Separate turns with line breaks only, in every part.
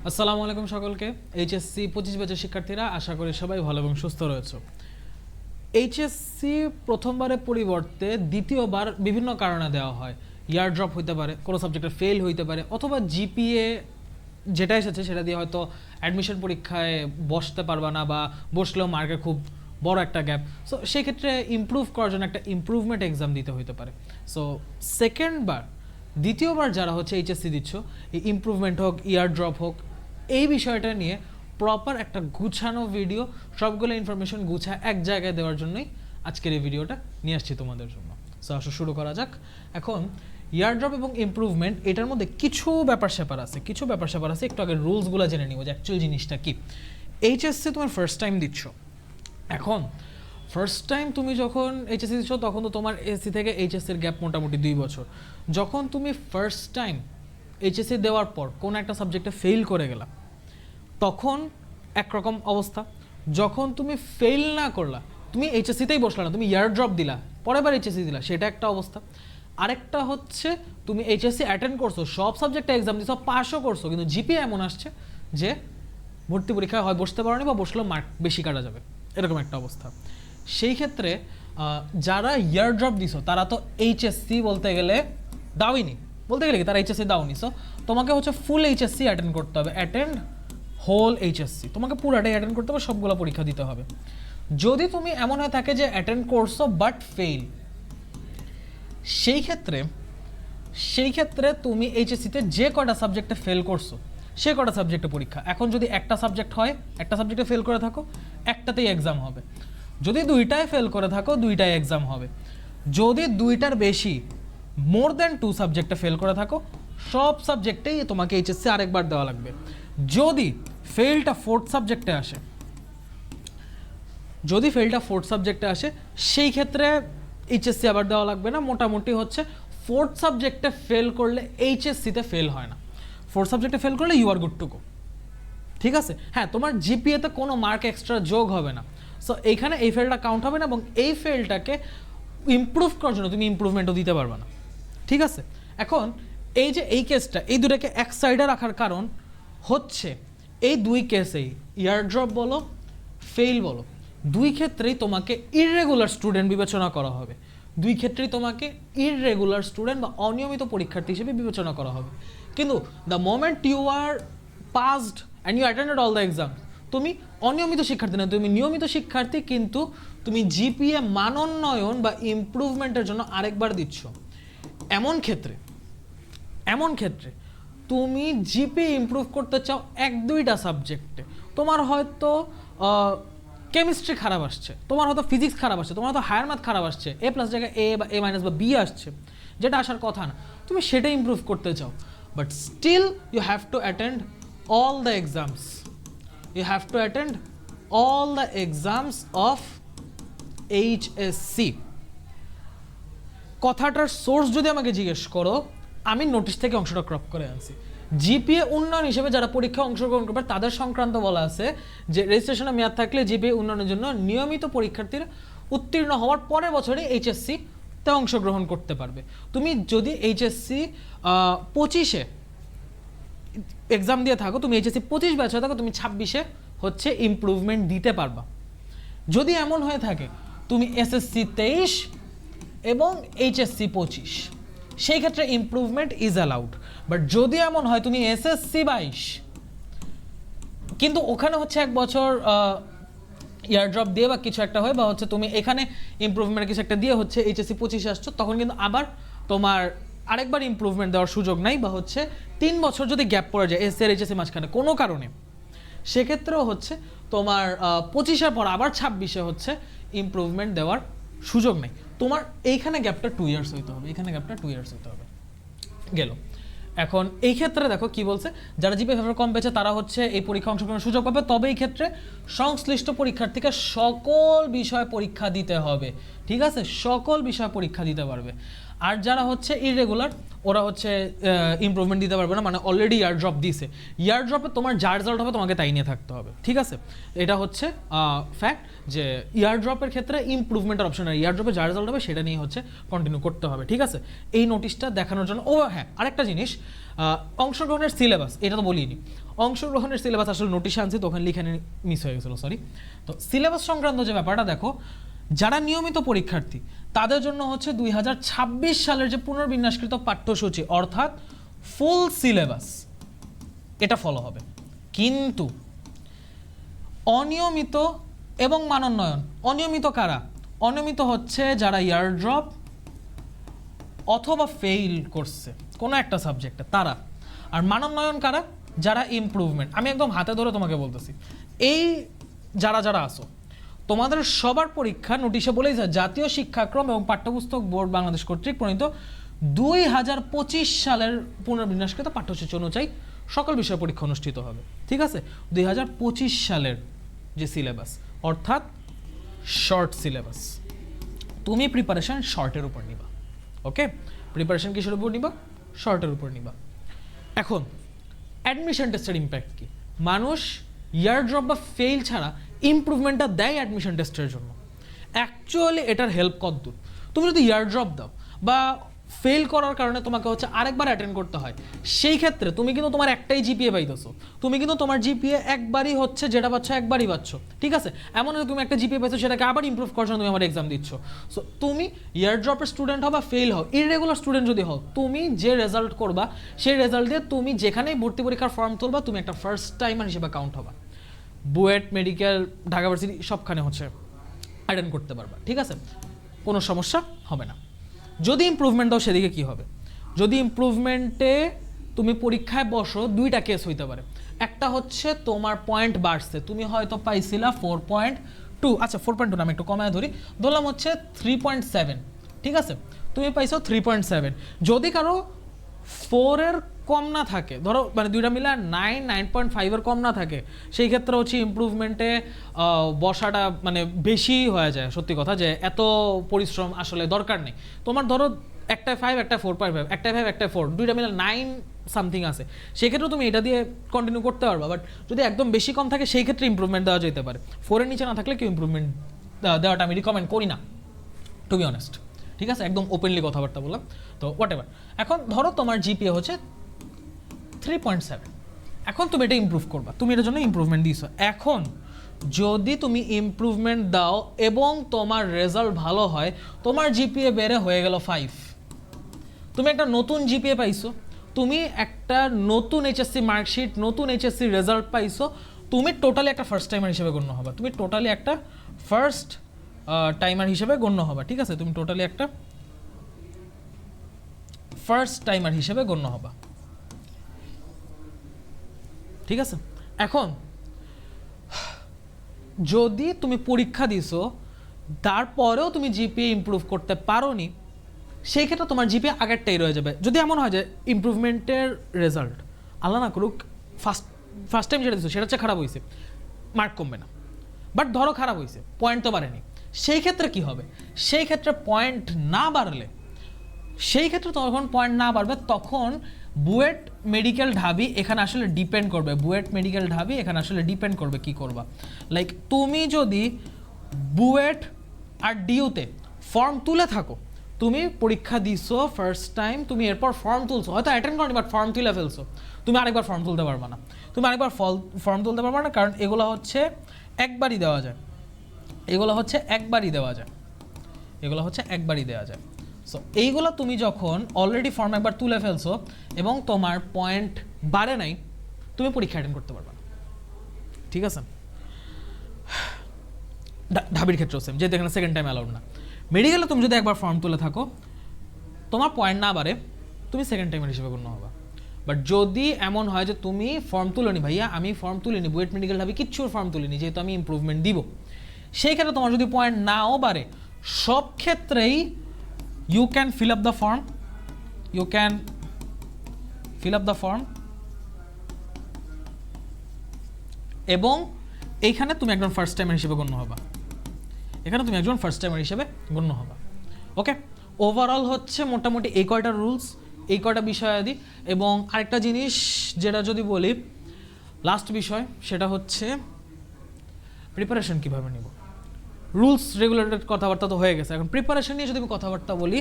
আসসালামু আলাইকুম সকলকে। এইচএসসি 25 ব্যাচের শিক্ষার্থীরা, আশা করি সবাই ভালো এবং সুস্থ রয়েছে। এইচএসসি প্রথমবারের পরিবর্তে দ্বিতীয়বার বিভিন্ন কারণে দেওয়া হয়। ইয়ার ড্রপ হইতে পারে, কোনো সাবজেক্টে ফেল হইতে পারে, অথবা জিপিএ যেটা এসেছে সেটা দিয়ে হয়তো অ্যাডমিশন পরীক্ষায় বসতে পারবা না, বা বসলেও মার্কের খুব বড় একটা গ্যাপ। সো সেক্ষেত্রে ইমপ্রুভ করার জন্য একটা ইমপ্রুভমেন্ট এক্সাম দিতে হইতে পারে। সো দ্বিতীয়বার যারা হচ্ছে এইচএসসি দিচ্ছ, এই ইমপ্রুভমেন্ট হোক, ইয়ার ড্রপ হোক, এই বিষয়টা নিয়ে প্রপার একটা গুছানো ভিডিও, সবগুলো ইনফরমেশন গুছায় এক জায়গায় দেওয়ার জন্যই আজকের এই ভিডিওটা নিয়ে আসছি তোমাদের জন্য। সো আসো শুরু করা যাক। এখন ইয়ার ড্রপ এবং ইমপ্রুভমেন্ট, এটার মধ্যে কিছু ব্যাপার স্যাপার আছে। একটু আগে রুলসগুলো জেনে নিব যে অ্যাকচুয়াল জিনিসটা কি। এইচএসসি তোমার ফার্স্ট টাইম দিচ্ছ। এখন ফার্স্ট টাইম তুমি যখন এইচএসসি দিচ্ছ, তখন তো তোমার এসসি থেকে এইচএসসির গ্যাপ মোটামুটি 2 বছর। যখন তুমি ফার্স্ট টাইম এইচএসসি দেওয়ার পর কোনো একটা সাবজেক্টে ফেল করে গেলা, তখন একরকম অবস্থা। যখন তুমি ফেল না করলা, তুমি এইচএসসিতেই বসলা না, তুমি ইয়ার ড্রপ দিলা, পরের বার এইচএসসি দিলা, সেটা একটা অবস্থা। আরেকটা হচ্ছে তুমি এইচএসসি অ্যাটেন্ড করছো, সব সাবজেক্টে এক্সাম দিছো, পাসও করছো, কিন্তু জিপিএ এমন আসছে যে ভর্তি পরীক্ষায় হয় বসতে পারোনি, বা বসলেও মার্ক বেশি কাটা যাবে, এরকম একটা অবস্থা। সেই ক্ষেত্রে যারা ইয়ার ড্রপ দিছো তারা তো এইচএসসি বলতে গেলে দাওইনি, কি তারা এইচএসসি দাওনি। সো তোমাকে হচ্ছে ফুল এইচএসসি অ্যাটেন্ড করতে হবে, হোল এইচএসসি তোমাকে পুরাটাই অ্যাটেন্ড করতে হবে, সবগুলো পরীক্ষা দিতে হবে। যদি তুমি এমন হয়ে থাকে যে অ্যাটেন্ড করছো বাট ফেল, সেই ক্ষেত্রে তুমি এইচএসসিতে যে কটা সাবজেক্টে ফেল করছো সে কটা সাবজেক্টে পরীক্ষা। এখন যদি একটা সাবজেক্ট হয়, একটা সাবজেক্টে ফেল করে থাকো, একটাতেই এক্সাম হবে। যদি দুইটায় ফেল করে থাকো, দুইটায় এক্সাম হবে। যদি দুইটার বেশি, মোর দ্যান 2 সাবজেক্টে ফেল করে থাকো, সব সাবজেক্টেই তোমাকে এইচএসসি আরেকবার দেওয়া লাগবে। যদি ফেলটা ফোর্থ সাবজেক্টে আসে, সেই ক্ষেত্রে এইচএসসি আবার দেওয়া লাগবে না। মোটামুটি হচ্ছে ফোর্থ সাবজেক্টে ফেল করলে এইচএসসিতে ফেল হয় না। ফোর্থ সাবজেক্টে ফেল করলে you are good to go, ঠিক আছে। হ্যাঁ, তোমার জিপিএতে কোনো মার্ক এক্সট্রা যোগ হবে না। সো এইখানে এই ফেলটা কাউন্ট হবে না, এবং এই ফেলটাকে ইমপ্রুভ করার জন্য তুমি ইমপ্রুভমেন্টও দিতে পারবে না, ঠিক আছে। এখন এই যে এই কেসটা, এই দুটাকে এক সাইডে রাখার কারণ হচ্ছে এই দুই কেসেই, ইয়ার ড্রপ বলো, ফেল বলো, দুই ক্ষেত্রেই তোমাকে ইররেগুলার স্টুডেন্ট বিবেচনা করা হবে। দুই ক্ষেত্রেই তোমাকে ইররেগুলার স্টুডেন্ট বা অনিয়মিত পরীক্ষার্থী হিসেবে বিবেচনা করা হবে। কিন্তু the moment you are passed and you attended all the exam, তুমি অনিয়মিত শিক্ষার্থী না, তুমি নিয়মিত শিক্ষার্থী, কিন্তু তুমি জিপিএ মানোন্নয়ন বা ইমপ্রুভমেন্টের জন্য আরেকবার দিচ্ছ। এমন ক্ষেত্রে তুমি জিপিএ ইমপ্রুভ করতে চাও 1-2টা সাবজেক্টে, তোমার হয়তো কেমিস্ট্রি খারাপ আসছে, তোমার হয়তো ফিজিক্স খারাপ আসছে, তোমার হয়তো হায়ার ম্যাথ খারাপ আসছে, এ প্লাস জায়গায় এ বা এ মাইনাস বা বি আসছে, যেটা আসার কথা না, তুমি সেটা ইমপ্রুভ করতে চাও। But still you have to attend all the exams. You have to attend all the exams of HSC. কথাটার সোর্স যদি আমাকে জিজ্ঞেস করো, আমি নোটিশ থেকে অংশটা ক্রপ করে আনছি। জিপিএ উন্নয়ন হিসেবে যারা পরীক্ষায় অংশগ্রহণ করবে তাদের সংক্রান্ত বলা আছে যে রেজিস্ট্রেশনে মেয়াদ থাকলে জিপিএ উন্নয়নের জন্য নিয়মিত পরীক্ষার্থীরা উত্তীর্ণ হওয়ার পরের বছরে এইচএসসি তে অংশগ্রহণ করতে পারবে। তুমি যদি এইচএসসি 25-এ এক্সাম দিয়ে থাকো, তুমি এইচএসসি 25 ব্যাচ হয়ে থাকো, তুমি 26-এ হচ্ছে ইমপ্রুভমেন্ট দিতে পারবা। যদি এমন হয়ে থাকে তুমি এসএসসি 23 এবং এইচএসসি 25, সেই ক্ষেত্রে ইমপ্রুভমেন্ট ইজ অ্যালাউড। বাট যদি এমন হয় তুমি এসএসসি 22, কিন্তু ওখানে হচ্ছে 1 বছর ইয়ার ড্রপ দিয়ে বা কিছু একটা হয়, বা হচ্ছে তুমি এখানে ইমপ্রুভমেন্ট কিছু একটা দিয়ে হচ্ছে এইচএসসি 25-এ আসছো, তখন কিন্তু আবার তোমার আরেকবার ইমপ্রুভমেন্ট দেওয়ার সুযোগ নাই, বা হচ্ছে 3 বছর যদি গ্যাপ পড়ে যায় এসসি আর এইচএসসি মাঝখানে কোনো কারণে, সেক্ষেত্রেও হচ্ছে তোমার 25-এর পর আবার 26-এ হচ্ছে ইমপ্রুভমেন্ট দেওয়ার সুযোগ নেই। তোমার এইখানে গ্যাপটা 2 ইয়ার্স হইতে হবে, গেল। এখন এই ক্ষেত্রে দেখো কি বলছে, যারা জিপিএ ফেভার কম পেয়েছে তারা হচ্ছে এই পরীক্ষা অংশগ্রহণের সুযোগ পাবে, তবে এই ক্ষেত্রে সংশ্লিষ্ট পরীক্ষার্থীকে সকল বিষয় পরীক্ষা দিতে হবে, ঠিক আছে, সকল বিষয় পরীক্ষা দিতে পারবে। আর যারা হচ্ছে ইররেগুলার, ওরা হচ্ছে ইমপ্রুভমেন্ট দিতে পারবে না, মানে অলরেডি ইয়ার ড্রপ দিয়েছে। ইয়ার ড্রপে তোমার যা রেজাল্ট হবে তোমাকে তাই নিয়ে থাকতে হবে, ঠিক আছে। এটা হচ্ছে ফ্যাক্ট যে ইয়ার ড্রপের ক্ষেত্রে ইমপ্রুভমেন্টের অপশন, আর ইয়ার ড্রপে যা রেজাল্ট হবে সেটা নিয়ে হচ্ছে কন্টিনিউ করতে হবে, ঠিক আছে। এই নোটিশটা দেখানোর জন্য, ও হ্যাঁ, আরেকটা জিনিস, অংশগ্রহণের সিলেবাস, এটা তো বলিনি। অংশগ্রহণের সিলেবাস আসলে নোটিশে আনছি তো ওখানে লিখে মিস হয়ে গেছিলো, সরি। তো সিলেবাস সংক্রান্ত যে ব্যাপারটা দেখো, যারা নিয়মিত পরীক্ষার্থী তাদের জন্য হচ্ছে 2026 সালের যে পুনর্বিন্যাসকৃত পাঠ্যসূচি অর্থাৎ ফুল সিলেবাস এটা ফলো হবে। কিন্তু অনিয়মিত এবং মানোন্নয়ন, অনিয়মিত কারা? অনিয়মিত হচ্ছে যারা ইয়ার ড্রপ অথবা ফেইল করছে কোনো একটা সাবজেক্টে তারা। আর মানোন্নয়ন কারা? যারা ইমপ্রুভমেন্ট। আমি একদম হাতে ধরে তোমাকে বলতেছি, এই যারা যারা আসো তোমাদের সবার পরীক্ষা নোটিশে বলেই যায় জাতীয় শিক্ষাক্রম এবং পাঠ্যপুস্তক বোর্ড বাংলাদেশ কর্তৃক প্রণীত 2025 সালের পুনর্বিন্যাসকৃত পাঠ্যসূচি অনুযায়ী সকল বিষয় পরীক্ষা অনুষ্ঠিত হবে। ঠিক আছে, 2025 সালের যে সিলেবাস অর্থাৎ শর্ট সিলেবাস, তুমি প্রিপারেশন শর্টের উপর নিবা। ওকে, প্রিপারেশন কিসের উপর নিবা? শর্টের উপর নিবা। এখন অ্যাডমিশন টেস্টের ইম্প্যাক্ট কি? মানুষ ইয়ার ড্রপ বা ফেইল ছাড়া ইমপ্রুভমেন্টটা দেয় অ্যাডমিশন টেস্টের জন্য। অ্যাকচুয়ালি এটার হেল্প কতদূর? তুমি যদি ইয়ার ড্রপ দাও বা ফেল করার কারণে তোমাকে হচ্ছে আরেকবার অ্যাটেন্ড করতে হয়, সেই ক্ষেত্রে তুমি কিন্তু তোমার একটাই জিপিএ পাইতেছো, তুমি কিন্তু তোমার জিপিএ একবারই হচ্ছে যেটা পাচ্ছ একবারই পাচ্ছ। ঠিক আছে, এমন যে তুমি একটা জিপিএ পাইছো সেটাকে আবার ইমপ্রুভ করার জন্য তুমি আমার এক্সাম দিচ্ছ। সো তুমি ইয়ার ড্রপের স্টুডেন্ট হও বা ফেল হও, ইররেগুলার স্টুডেন্ট যদি হও, তুমি যে রেজাল্ট করবা সেই রেজাল্ট দিয়ে তুমি যেখানেই ভর্তি পরীক্ষার ফর্ম তুলবা তুমি একটা ফার্স্ট টাইমার হিসেবে কাউন্ট হবা। বুয়েট, মেডিকেল, ঢাকা ভার্সিটি সবখানে হচ্ছে অ্যাটেন্ড করতে পারবা। ঠিক আছে, কোনো সমস্যা হবে না। যদি ইমপ্রুভমেন্ট দাও সেদিকে কি হবে? যদি ইমপ্রুভমেন্টে তুমি পরীক্ষায় বসো, দুইটা কেস হইতে পারে। একটা হচ্ছে তোমার পয়েন্ট বাড়ছে, তুমি হয়তো পাইছিলা 4.2, আচ্ছা 4.2 না, আমি একটু কমায় ধরলাম হচ্ছে 3.7। ঠিক আছে, তুমি পাইছো 3.7। যদি কারো 4-এর কম না থাকে, ধরো মানে দুইটা মিলে 9.5-এর কম না থাকে, সেই ক্ষেত্রে হচ্ছে ইমপ্রুভমেন্টে বসাটা মানে বেশি হয়ে যায়। সত্যি কথা যে এত পরিশ্রম আসলে দরকার নেই। তোমার ধরো একটায় 5 একটা 4.5, একটায় 5 একটা 4, দুইটা মিলে 9 সামথিং আছে, সেক্ষেত্রেও তুমি এটা দিয়ে কন্টিনিউ করতে পারবা। বাট যদি একদম বেশি কম থাকে সেই ক্ষেত্রে ইমপ্রুভমেন্ট দেওয়া যেতে পারে। 4-এর নিচে না থাকলে কেউ ইমপ্রুভমেন্ট দেওয়াটা আমি রিকমেন্ড করি না, টু বি অনেস্ট। ঠিক আছে, একদম ওপেনলি কথাবার্তা বললাম। তো হোয়াট এভার, এখন ধরো তোমার জিপিএ হচ্ছে 3.7, এখন তুমি এটা ইমপ্রুভ করবা, তুমি এটার জন্য ইমপ্রুভমেন্ট দিয়েছো। এখন যদি তুমি ইমপ্রুভমেন্ট দাও এবং তোমার রেজাল্ট ভালো হয়, তোমার জিপিএ বেড়ে হয়ে গেল 5, তুমি একটা নতুন জিপিএ পাইছো, তুমি একটা নতুন এইচএসসি মার্কশিট, নতুন এইচএসসি রেজাল্ট পাইছো, তুমি টোটালি একটা ফার্স্ট টাইমার হিসেবে গণ্য হবা। তুমি টোটালি একটা ফার্স্ট টাইমার হিসেবে গণ্য হবা। ঠিক আছে, তুমি টোটালি একটা ফার্স্ট টাইমার হিসেবে গণ্য হবা। ঠিক আছে, এখন যদি তুমি পরীক্ষা দিছো তারপরেও তুমি জিপিএ ইমপ্রুভ করতে পারোনি, সেই ক্ষেত্রে তোমার জিপিএ আগেরটাই রয়ে যাবে। যদি এমন হয় যে ইমপ্রুভমেন্টের রেজাল্ট আল্লাহ না করুক ফার্স্ট টাইম যেটা দিছো সেটা হচ্ছে খারাপ হয়েছে, মার্ক কমবে না। বাট ধরো খারাপ হয়েছে, পয়েন্ট তো বাড়েনি, সেই ক্ষেত্রে কি হবে? সেই ক্ষেত্রে পয়েন্ট না বাড়লে, সেই ক্ষেত্রে তখন পয়েন্ট না বাড়বে, তখন বুয়েট মেডিকেল ঢাবি এখানে আসলে ডিপেন্ড করবে। বুয়েট মেডিকেল ঢাবি এখানে আসলে ডিপেন্ড করবে কি করবা। লাইক তুমি যদি বুয়েট আর ডিউতে ফর্ম তুলে থাকো, তুমি পরীক্ষা দিছো ফার্স্ট টাইম, তুমি এরপর ফর্ম তুলছো, হয়তো অ্যাটেন্ড করনি বাট ফর্ম তুলে ফেলছো, তুমি আরেকবার ফর্ম তুলতে পারবে না। তুমি আরেকবার ফর্ম তুলতে পারবে না, কারণ এগুলো হচ্ছে একবারই দেওয়া যায়, এগুলো হচ্ছে একবারই দেওয়া যায়, এগুলো হচ্ছে একবারই দেওয়া যায়। সো এইগুলো তুমি যখন অলরেডি ফর্ম একবার তুলে ফেলছো এবং তোমার পয়েন্ট বাড়ে নাই, তুমি পরীক্ষা অ্যাটেন্ড করতে পারবে না। ঠিক আছে, ঢাবির ক্ষেত্রেও সেম, যেহেতু এখানে সেকেন্ড টাইম অ্যালাউড না। মেডিকেলে তুমি যদি একবার ফর্ম তুলে থাকো, তোমার পয়েন্ট না বাড়ে, তুমি সেকেন্ড টাইমের হিসেবে গণ্য হবা। বাট যদি এমন হয় যে তুমি ফর্ম তুলোনি, ভাইয়া আমি ফর্ম তুলিনি, বুয়েট মেডিকেল ঢাবি কিচ্ছুর ফর্ম তুলিনি, যেহেতু আমি ইমপ্রুভমেন্ট দিব, সেই ক্ষেত্রে তোমার যদি পয়েন্ট নাও বাড়ে, সব ক্ষেত্রেই you can fill up the form, you can fill up the form এবং এইখানে তুমি একজন ফার্স্ট টাইমার হিসেবে গণ্য হবা, এখানে তুমি একজন ফার্স্ট টাইমার হিসেবে গণ্য হবা। ওকে, ওভারঅল হচ্ছে মোটামুটি এই কয়টা রুলস, এই কয়টা বিষয়াদি। এবং আরেকটা জিনিস যেটা যদি বলি লাস্ট বিষয়, সেটা হচ্ছে প্রিপারেশন কীভাবে নিব। রুলস রেগুলেটেড কথাবার্তা তো হয়ে গেছে, এখন প্রিপারেশন নিয়ে যদি আমি কথাবার্তা বলি,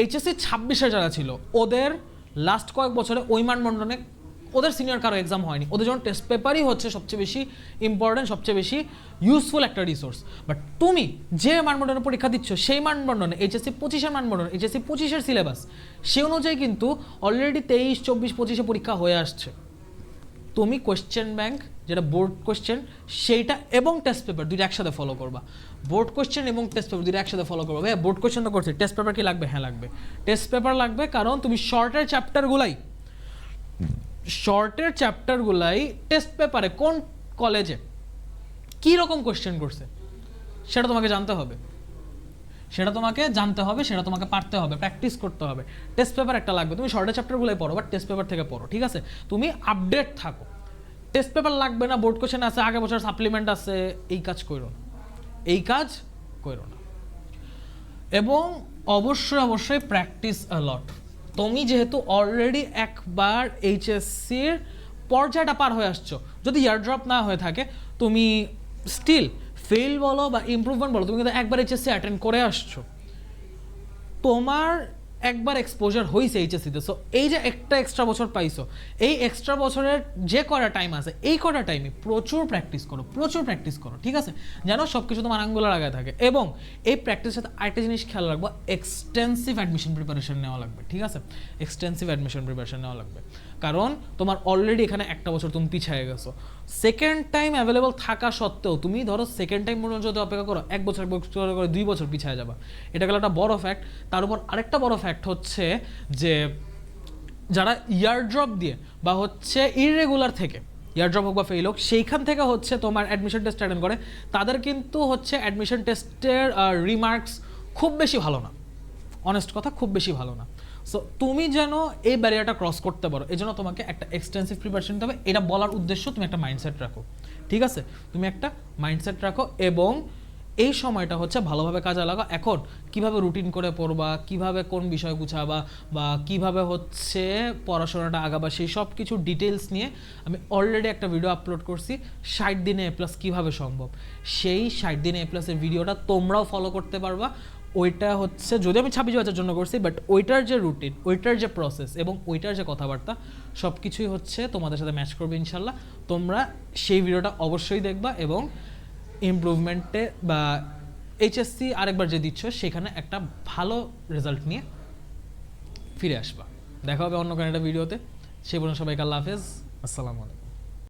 এইচএসসি 26-এ যারা ছিল ওদের লাস্ট কয়েক বছরে ওই মানদণ্ডে ওদের সিনিয়র কারো এক্সাম হয়নি, ওদের জন্য টেস্ট পেপারই হচ্ছে সবচেয়ে বেশি ইম্পর্টেন্ট, সবচেয়ে বেশি ইউজফুল একটা রিসোর্স। বাট তুমি যে মানবন্ধনে পরীক্ষা দিচ্ছ সেই মানবন্ধনে এইচএসসি 25-এর মানবন্ধন, এইচএসসি 25-এর সিলেবাস সে অনুযায়ী কিন্তু অলরেডি 23, 24, 25-এ পরীক্ষা হয়ে আসছে। তুমি কোয়েশ্চেন ব্যাংক যেটা বোর্ড কোয়েশ্চেন সেইটা এবং টেস্ট পেপার দুইটা একসাথে ফলো করবা। বোর্ড কোয়েশ্চেন এবং টেস্ট পেপার দুইটা একসাথে ফলো করবা। ভাই বোর্ড কোয়েশ্চেন তো করছে, টেস্ট পেপার কি লাগবে? হ্যাঁ লাগবে, টেস্ট পেপার লাগবে, কারণ তুমি শর্টের চ্যাপ্টারগুলাই টেস্ট পেপারে কোন কলেজে কী রকম কোয়েশ্চেন করছে সেটা তোমাকে জানতে হবে, সেটা তোমাকে পারতে হবে, প্র্যাকটিস করতে হবে। টেস্ট পেপার একটা লাগবে, তুমি শর্টের চ্যাপ্টারগুলোই পড়ো, বাট টেস্ট পেপার থেকে পড়ো, ঠিক আছে? তুমি আপডেট থাকো। টেস্ট পেপার লাগবে না, বোর্ড কোয়েশ্চেন আছে, আগের বছর সাপ্লিমেন্ট আছে, এই কাজ করো না। এবং অবশ্যই প্র্যাকটিস অলট। তুমি যেহেতু অলরেডি একবার এইচএসসির পর্যায়টা পার হয়ে আসছো, যদি ইয়ার ড্রপ না হয়ে থাকে, তুমি স্টিল ফেল বলো বা ইমপ্রুভমেন্ট বলো, তুমি কিন্তু একবার এইচএসসি অ্যাটেন্ড করে আসছো, তোমার একবার এক্সপোজার হয়েছে এইচএসসিতে। সো এই যে একটা এক্সট্রা বছর পাইছো, এই এক্সট্রা বছরের যে কটা টাইম আছে এই কটা টাইমে প্রচুর প্র্যাকটিস করো, ঠিক আছে? যেন সব কিছু তোমার আঙ্গুলে লাগায় থাকে। এবং এই প্র্যাকটিসের সাথে আরেকটা জিনিস খেয়াল রাখবো, এক্সটেন্সিভ অ্যাডমিশন প্রিপারেশন নেওয়া লাগবে, ঠিক আছে? কারণ তোমার অলরেডি এখানে একটা বছর তুমি পিছিয়ে গেছো। সেকেন্ড টাইম অ্যাভেলেবল থাকা সত্ত্বেও তুমি ধরো সেকেন্ড টাইম পর্যন্ত যদি অপেক্ষা করো, 1 বছর করে 2 বছর পিছিয়ে যাবা। এটা গেল একটা বড় ফ্যাক্ট। তার উপর আরেকটা বড় ফ্যাক্ট হচ্ছে যে যারা ইয়ার ড্রপ দিয়ে বা হচ্ছে ইররেগুলার থেকে ইয়ার ড্রপ হোক বা ফেল হোক, সেইখান থেকে হচ্ছে তোমার অ্যাডমিশন টেস্ট অ্যাটেন্ড করে, তাদের কিন্তু হচ্ছে অ্যাডমিশন টেস্টের রিমার্কস খুব বেশি ভালো না, অনেস্ট কথা, খুব বেশি ভালো না। সো তুমি যেন এই ব্যারিয়ারটা ক্রস করতে পারো, এই জন্য তোমাকে একটা এক্সটেন্সিভ প্রিপারেশন নিতে হবে। এটা বলার উদ্দেশ্য তুমি একটা মাইন্ডসেট রাখো, ঠিক আছে? তুমি একটা মাইন্ডসেট রাখো এবং এই সময়টা হচ্ছে ভালোভাবে কাজে লাগাও। এখন কিভাবে রুটিন করে পড়বা, কিভাবে কোন বিষয় গুছাবা বা কিভাবে হচ্ছে পড়াশোনাটা আগাবা, সেই সব কিছু ডিটেলস নিয়ে আমি অলরেডি একটা ভিডিও আপলোড করছি, 60 দিনে এ প্লাস কীভাবে সম্ভব। সেই 60 দিনে এ প্লাসের ভিডিওটা তোমরাও ফলো করতে পারবা। ওইটা হচ্ছে, যদি আমি 26 বছরের জন্য করছি, বাট ওইটার যে রুটিন, ওইটার যে প্রসেস এবং ওইটার যে কথাবার্তা সব কিছুই হচ্ছে তোমাদের সাথে ম্যাচ করবে ইনশাল্লাহ। তোমরা সেই ভিডিওটা অবশ্যই দেখবা এবং ইমপ্রুভমেন্টে বা এইচএসসি আরেকবার যে দিচ্ছ সেখানে একটা ভালো রেজাল্ট নিয়ে ফিরে আসবা। দেখা হবে অন্য কোনো একটা ভিডিওতে। সে পর্যন্ত সবাইকে আল্লাহ হাফেজ, আসসালামু আলাইকুম।